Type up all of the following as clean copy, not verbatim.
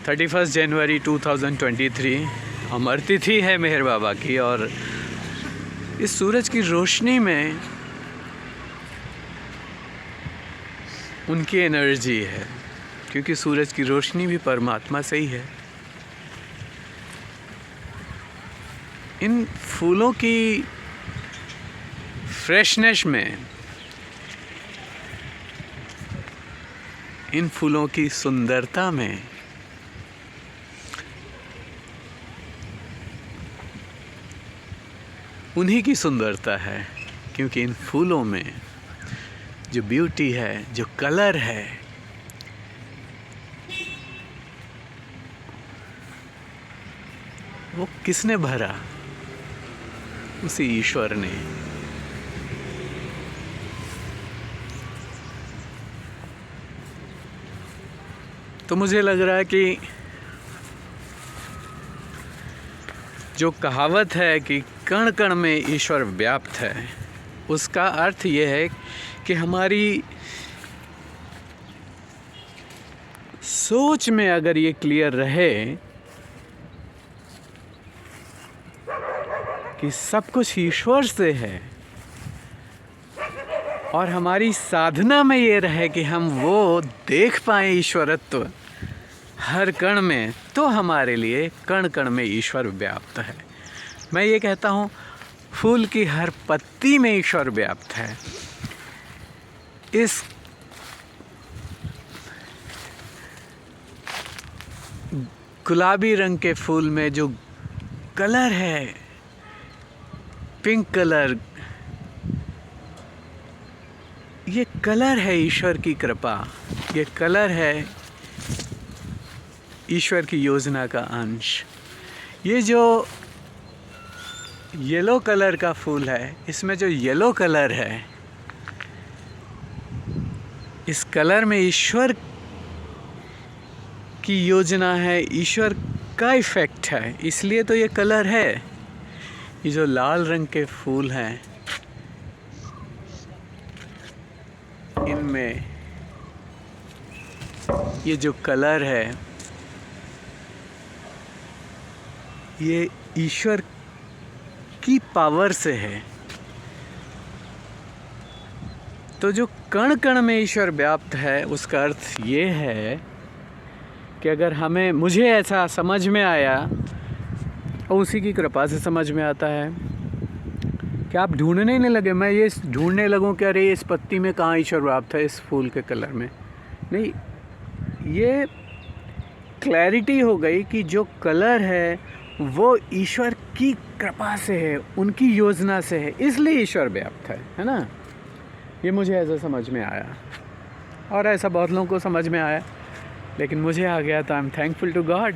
31 जनवरी 2023 अमर तिथि है मेहर बाबा की। और इस सूरज की रोशनी में उनकी एनर्जी है, क्योंकि सूरज की रोशनी भी परमात्मा से ही है। इन फूलों की फ्रेशनेस में, इन फूलों की सुंदरता में उन्हीं की सुंदरता है, क्योंकि इन फूलों में जो ब्यूटी है, जो कलर है, वो किसने भरा? उसी ईश्वर ने। तो मुझे लग रहा है कि जो कहावत है कि कण कण में ईश्वर व्याप्त है, उसका अर्थ ये है कि हमारी सोच में अगर ये क्लियर रहे कि सब कुछ ईश्वर से है, और हमारी साधना में ये रहे कि हम वो देख पाएं ईश्वरत्व हर कण में, तो हमारे लिए कण कण में ईश्वर व्याप्त है। मैं ये कहता हूँ, फूल की हर पत्ती में ईश्वर व्याप्त है। इस गुलाबी रंग के फूल में जो कलर है, पिंक कलर, ये कलर है ईश्वर की कृपा, ये कलर है ईश्वर की योजना का अंश। ये जो येलो कलर का फूल है, इसमें जो येलो कलर है, इस कलर में ईश्वर की योजना है, ईश्वर का इफेक्ट है, इसलिए तो ये कलर है। ये जो लाल रंग के फूल हैं, इनमें ये जो कलर है, ये ईश्वर की पावर से है। तो जो कण कण में ईश्वर व्याप्त है, उसका अर्थ ये है कि अगर मुझे ऐसा समझ में आया, और उसी की कृपा से समझ में आता है कि आप ढूंढने नहीं लगे, मैं ये ढूंढने लगूं कि अरे इस पत्ती में कहाँ ईश्वर व्याप्त है, इस फूल के कलर में नहीं। ये क्लैरिटी हो गई कि जो कलर है वो ईश्वर की कृपा से है, उनकी योजना से है, इसलिए ईश्वर व्याप्त है ना। ये मुझे ऐसा समझ में आया, और ऐसा बहुत लोगों को समझ में आया, लेकिन मुझे आ गया, तो I am thankful to God.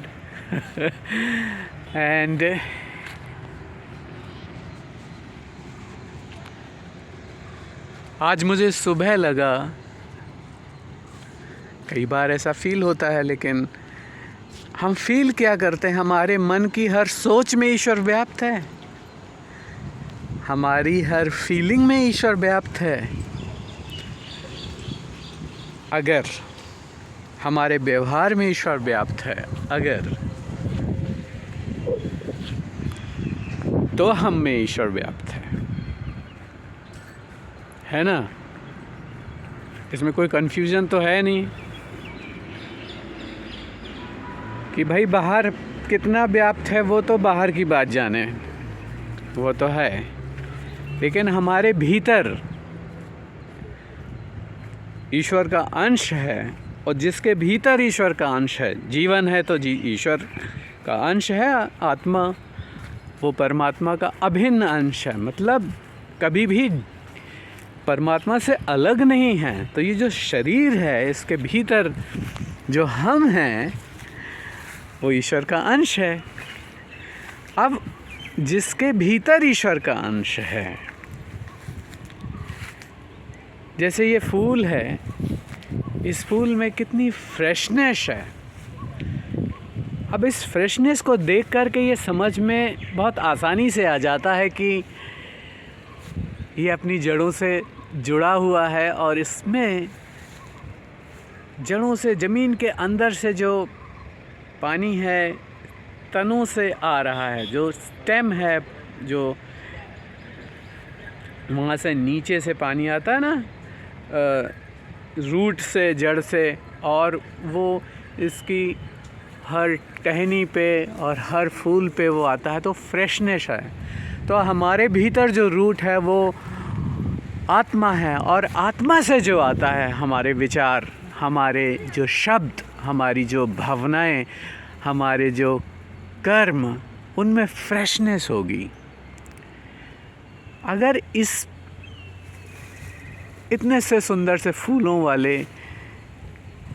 And आज मुझे सुबह लगा, कई बार ऐसा फील होता है, लेकिन हम फील क्या करते हैं? हमारे मन की हर सोच में ईश्वर व्याप्त है, हमारी हर फीलिंग में ईश्वर व्याप्त है। अगर हमारे व्यवहार में ईश्वर व्याप्त है, अगर, तो हम में ईश्वर व्याप्त है ना। इसमें कोई कन्फ्यूजन तो है नहीं कि भाई बाहर कितना व्याप्त है, वो तो बाहर की बात जाने, वो तो है, लेकिन हमारे भीतर ईश्वर का अंश है, और जिसके भीतर ईश्वर का अंश है, जीवन है तो ईश्वर का अंश है, आत्मा वो परमात्मा का अभिन्न अंश है, मतलब कभी भी परमात्मा से अलग नहीं है। तो ये जो शरीर है, इसके भीतर जो हम हैं, वो ईश्वर का अंश है। अब जिसके भीतर ईश्वर का अंश है, जैसे ये फूल है, इस फूल में कितनी फ्रेशनेस है। अब इस फ्रेशनेस को देख करके ये समझ में बहुत आसानी से आ जाता है कि ये अपनी जड़ों से जुड़ा हुआ है, और इसमें जड़ों से, ज़मीन के अंदर से जो पानी है तनों से आ रहा है, जो स्टेम है, जो वहाँ से नीचे से पानी आता है ना, रूट से, जड़ से, और वो इसकी हर टहनी पे और हर फूल पे वो आता है, तो फ्रेशनेस है। तो हमारे भीतर जो रूट है वो आत्मा है, और आत्मा से जो आता है हमारे विचार, हमारे जो शब्द, हमारी जो भावनाएं, हमारे जो कर्म, उनमें फ्रेशनेस होगी। अगर इतने से सुंदर से फूलों वाले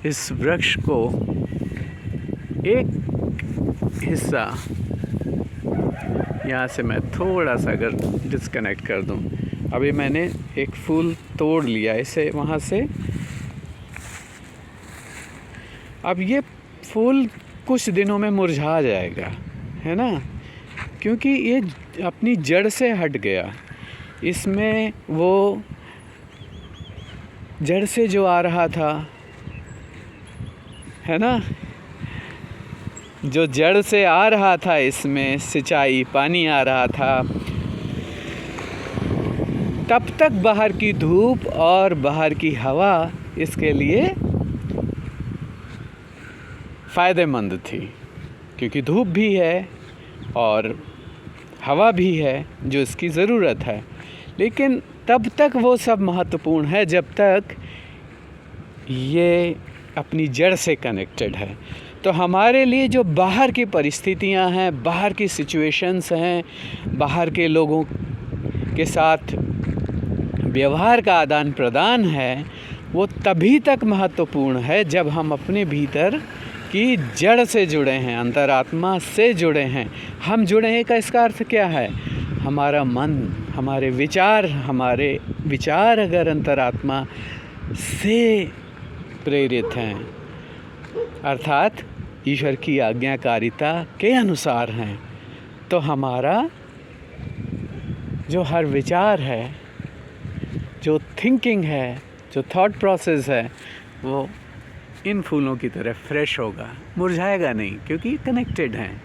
इस वृक्ष को एक हिस्सा यहाँ से मैं थोड़ा सा अगर डिस्कनेक्ट कर दूँ, अभी मैंने एक फूल तोड़ लिया इसे वहाँ से, अब ये फूल कुछ दिनों में मुरझा जाएगा, है ना, क्योंकि ये अपनी जड़ से हट गया। इसमें वो जड़ से जो आ रहा था, है ना, जो जड़ से आ रहा था, इसमें सिंचाई, पानी आ रहा था, तब तक बाहर की धूप और बाहर की हवा इसके लिए फ़ायदेमंद थी, क्योंकि धूप भी है और हवा भी है जो इसकी ज़रूरत है। लेकिन तब तक वो सब महत्वपूर्ण है जब तक ये अपनी जड़ से कनेक्टेड है। तो हमारे लिए जो बाहर की परिस्थितियां हैं, बाहर की सिचुएशंस हैं, बाहर के लोगों के साथ व्यवहार का आदान प्रदान है, वो तभी तक महत्वपूर्ण है जब हम अपने भीतर की जड़ से जुड़े हैं, अंतरात्मा से जुड़े हैं। हम जुड़े हैं का इसका अर्थ क्या है? हमारा मन, हमारे विचार अगर अंतरात्मा से प्रेरित हैं, अर्थात ईश्वर की आज्ञाकारिता के अनुसार हैं, तो हमारा जो हर विचार है, जो थिंकिंग है, जो थॉट प्रोसेस है, वो इन फूलों की तरह फ्रेश होगा, मुरझाएगा नहीं, क्योंकि कनेक्टेड हैं।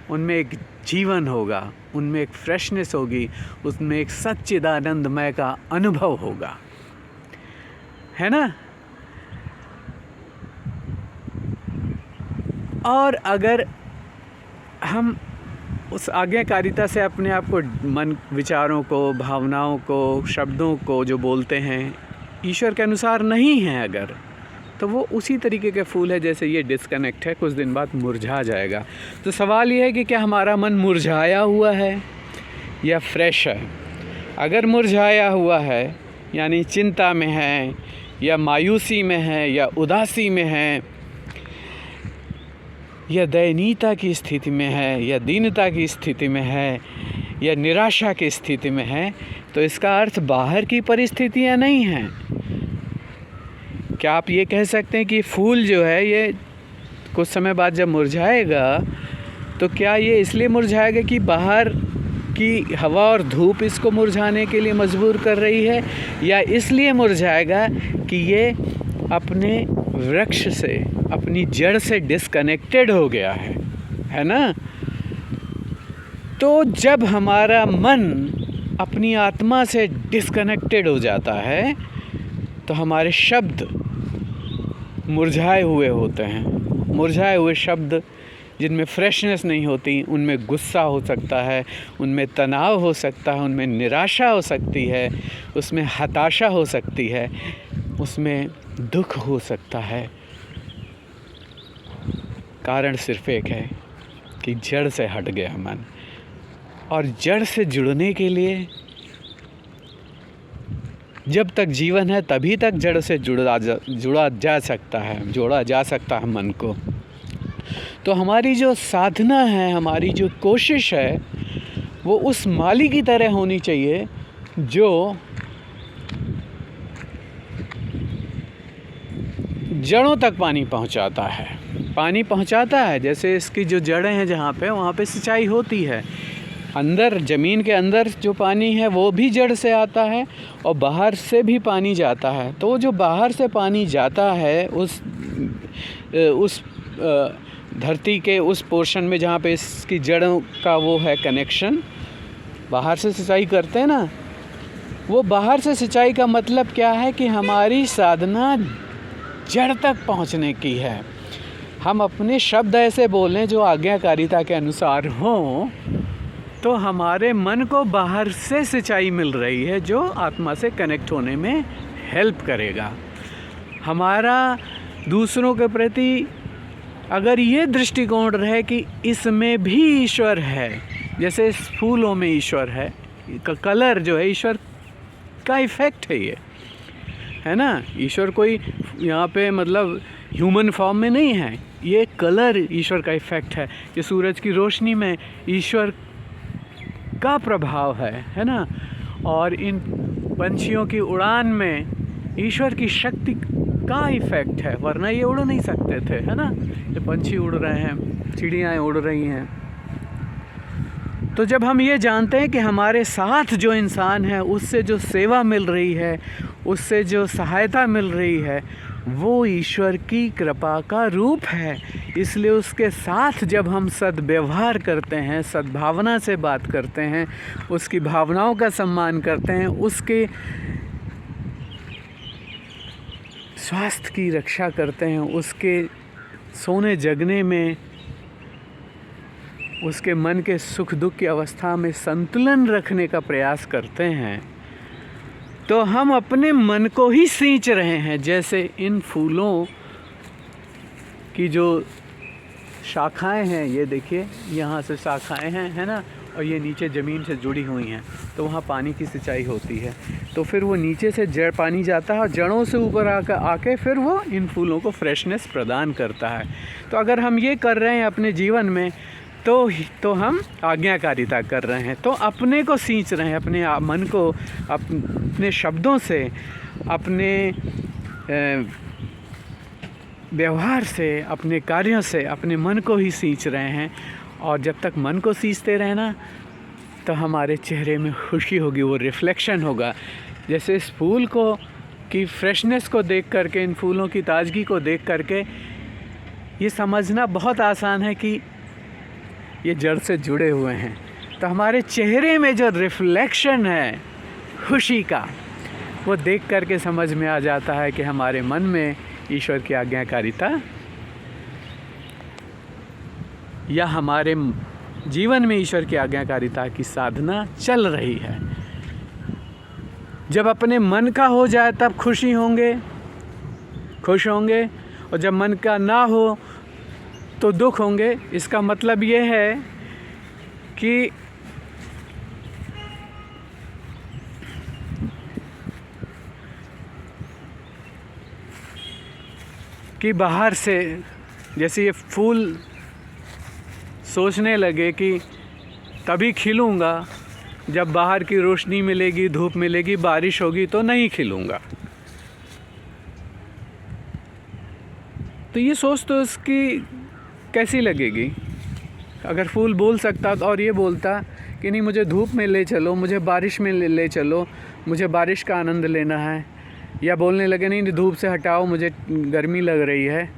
उनमें एक जीवन होगा, उनमें एक फ्रेशनेस होगी, उसमें एक सच्चिदानंदमय का अनुभव होगा, है ना। और अगर हम उस आज्ञाकारिता से अपने आप को, मन, विचारों को, भावनाओं को, शब्दों को जो बोलते हैं ईश्वर के अनुसार नहीं हैं अगर, तो वो उसी तरीके के फूल है जैसे ये डिस्कनेक्ट है, कुछ दिन बाद मुरझा जाएगा। तो सवाल ये है कि क्या हमारा मन मुरझाया हुआ है या फ्रेश है? अगर मुरझाया हुआ है, यानी चिंता में है, या मायूसी में है, या उदासी में है, या दयनीयता की स्थिति में है, या दीनता की स्थिति में है, या निराशा की स्थिति में है, तो इसका अर्थ बाहर की परिस्थितियां नहीं हैं। क्या आप ये कह सकते हैं कि फूल जो है ये कुछ समय बाद जब मुरझाएगा, तो क्या ये इसलिए मुरझाएगा कि बाहर की हवा और धूप इसको मुरझाने के लिए मजबूर कर रही है, या इसलिए मुरझाएगा कि ये अपने वृक्ष से, अपनी जड़ से डिस्कनेक्टेड हो गया है ना। तो जब हमारा मन अपनी आत्मा से डिस्कनेक्टेड हो जाता है, तो हमारे शब्द मुरझाए हुए होते हैं। मुरझाए हुए शब्द जिनमें फ्रेशनेस नहीं होती, उनमें गुस्सा हो सकता है, उनमें तनाव हो सकता है, उनमें निराशा हो सकती है, उसमें हताशा हो सकती है, उसमें दुख हो सकता है। कारण सिर्फ एक है कि जड़ से हट गया मन, और जड़ से जुड़ने के लिए जब तक जीवन है तभी तक जड़ से जोड़ा जा सकता है मन को। तो हमारी जो साधना है, हमारी जो कोशिश है, वो उस माली की तरह होनी चाहिए जो जड़ों तक पानी पहुंचाता है। जैसे इसकी जो जड़ें हैं जहाँ पे, वहाँ पे सिंचाई होती है। अंदर ज़मीन के अंदर जो पानी है वो भी जड़ से आता है, और बाहर से भी पानी जाता है। तो जो बाहर से पानी जाता है उस धरती के उस पोर्शन में जहाँ पे इसकी जड़ों का वो है कनेक्शन, बाहर से सिंचाई करते हैं ना, वो बाहर से सिंचाई का मतलब क्या है कि हमारी साधना जड़ तक पहुँचने की है। हम अपने शब्द ऐसे बोलें जो आज्ञाकारिता के अनुसार हों, तो हमारे मन को बाहर से सिंचाई मिल रही है जो आत्मा से कनेक्ट होने में हेल्प करेगा। हमारा दूसरों के प्रति अगर ये दृष्टिकोण रहे कि इसमें भी ईश्वर है, जैसे इस फूलों में ईश्वर है, कलर जो है ईश्वर का इफ़ेक्ट है, ये है ना। ईश्वर कोई यहाँ पे मतलब ह्यूमन फॉर्म में नहीं है, ये कलर ईश्वर का इफ़ेक्ट है। ये सूरज की रोशनी में ईश्वर का प्रभाव है ना। और इन पंछियों की उड़ान में ईश्वर की शक्ति का इफ़ेक्ट है, वरना ये उड़ नहीं सकते थे, है ना। ये पंछी उड़ रहे हैं, चिड़ियाँ उड़ रही हैं। तो जब हम ये जानते हैं कि हमारे साथ जो इंसान है उससे जो सेवा मिल रही है, उससे जो सहायता मिल रही है, वो ईश्वर की कृपा का रूप है, इसलिए उसके साथ जब हम सद्व्यवहार करते हैं, सद्भावना से बात करते हैं, उसकी भावनाओं का सम्मान करते हैं, उसके स्वास्थ्य की रक्षा करते हैं, उसके सोने जगने में, उसके मन के सुख दुख की अवस्था में संतुलन रखने का प्रयास करते हैं, तो हम अपने मन को ही सींच रहे हैं। जैसे इन फूलों की जो शाखाएं हैं, ये देखिए यहाँ से शाखाएं हैं, है ना, और ये नीचे ज़मीन से जुड़ी हुई हैं, तो वहाँ पानी की सिंचाई होती है। तो फिर वो नीचे से जड़ पानी जाता है और जड़ों से ऊपर आके फिर वो इन फूलों को फ्रेशनेस प्रदान करता है। तो अगर हम ये कर रहे हैं अपने जीवन में, तो हम आज्ञाकारिता कर रहे हैं, तो अपने को सींच रहे हैं, अपने मन को अपने शब्दों से, अपने व्यवहार से, अपने कार्यों से अपने मन को ही सींच रहे हैं। और जब तक मन को सींचते रहना, तो हमारे चेहरे में खुशी होगी, वो रिफ्लेक्शन होगा। जैसे इस फूल को की फ्रेशनेस को देख करके, इन फूलों की ताजगी को देख करके ये समझना बहुत आसान है कि ये जड़ से जुड़े हुए हैं। तो हमारे चेहरे में जो रिफ्लेक्शन है खुशी का, वो देख करके समझ में आ जाता है कि हमारे मन में ईश्वर की आज्ञाकारिता या हमारे जीवन में ईश्वर की आज्ञाकारिता की साधना चल रही है। जब अपने मन का हो जाए तब खुश होंगे, और जब मन का ना हो तो दुख होंगे। इसका मतलब ये है कि बाहर से, जैसे ये फूल सोचने लगे कि तभी खिलूँगा जब बाहर की रोशनी मिलेगी, धूप मिलेगी, बारिश होगी तो नहीं खिलूँगा। तो ये सोच तो उसकी कैसी लगेगी। अगर फूल बोल सकता और ये बोलता कि नहीं, मुझे धूप में ले चलो, मुझे बारिश में ले चलो, मुझे बारिश का आनंद लेना है, या बोलने लगे नहीं धूप से हटाओ, मुझे गर्मी लग रही है,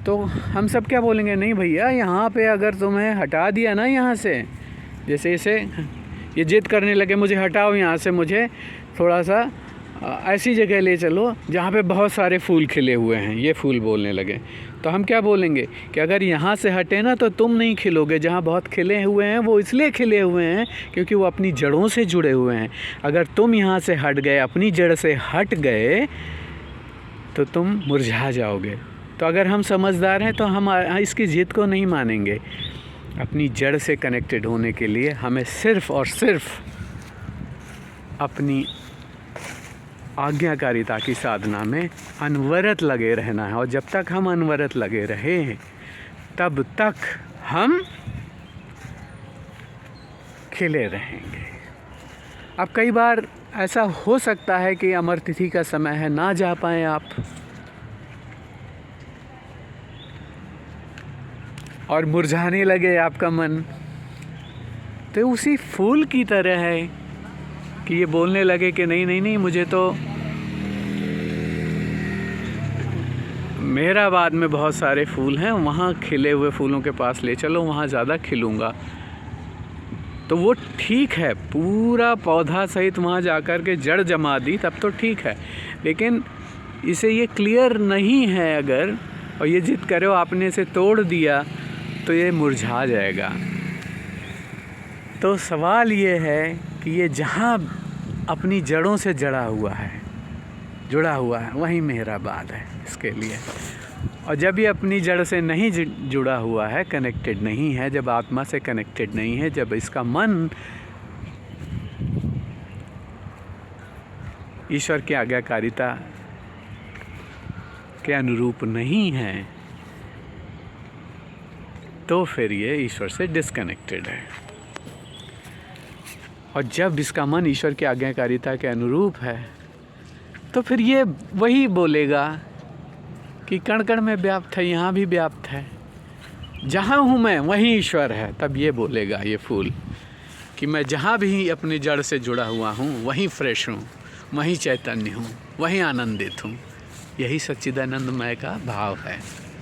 तो हम सब क्या बोलेंगे, नहीं भैया, यहाँ पे अगर तुम्हें हटा दिया ना यहाँ से, जैसे इसे ये जिद करने लगे मुझे हटाओ यहाँ से, मुझे थोड़ा सा ऐसी जगह ले चलो जहाँ पे बहुत सारे फूल खिले हुए हैं, ये फूल बोलने लगे, तो हम क्या बोलेंगे कि अगर यहाँ से हटे ना तो तुम नहीं खिलोगे। जहाँ बहुत खिले हुए हैं वो इसलिए खिले हुए हैं क्योंकि वो अपनी जड़ों से जुड़े हुए हैं। अगर तुम यहाँ से हट गए, अपनी जड़ से हट गए, तो तुम मुरझा जाओगे। तो अगर हम समझदार हैं तो हम इसकी जिद को नहीं मानेंगे। अपनी जड़ से कनेक्टेड होने के लिए हमें सिर्फ़ और सिर्फ अपनी आज्ञाकारिता की साधना में अनवरत लगे रहना है, और जब तक हम अनवरत लगे रहे तब तक हम खिले रहेंगे। अब कई बार ऐसा हो सकता है कि अमर तिथि का समय है, ना जा पाएँ आप, और मुरझाने लगे आपका मन, तो उसी फूल की तरह है कि ये बोलने लगे कि नहीं नहीं नहीं, मुझे तो मेहराबाद में बहुत सारे फूल हैं, वहाँ खिले हुए फूलों के पास ले चलो, वहाँ ज़्यादा खिलूँगा। तो वो ठीक है, पूरा पौधा सहित वहाँ जाकर के जड़ जमा दी तब तो ठीक है, लेकिन इसे ये क्लियर नहीं है अगर, और ये जिद करो आपने इसे तोड़ दिया तो ये मुरझा जाएगा। तो सवाल ये है कि ये जहाँ अपनी जड़ों से जुड़ा हुआ है वहीं मेहराबाद है इसके लिए। और जब ये अपनी जड़ से नहीं जुड़ा हुआ है, कनेक्टेड नहीं है, जब आत्मा से कनेक्टेड नहीं है, जब इसका मन ईश्वर की आज्ञाकारिता के अनुरूप नहीं है, तो फिर ये ईश्वर से डिस्कनेक्टेड है। और जब इसका मन ईश्वर की आज्ञाकारिता के अनुरूप है, तो फिर ये वही बोलेगा कि कण कण में व्याप्त है, यहाँ भी व्याप्त है, जहाँ हूँ मैं वहीं ईश्वर है। तब ये बोलेगा ये फूल कि मैं जहाँ भी अपनी जड़ से जुड़ा हुआ हूँ वहीं फ्रेश हूँ, वहीं चैतन्य हूँ, वहीं आनंदित हूँ। यही सच्चिदानंदमय का भाव है।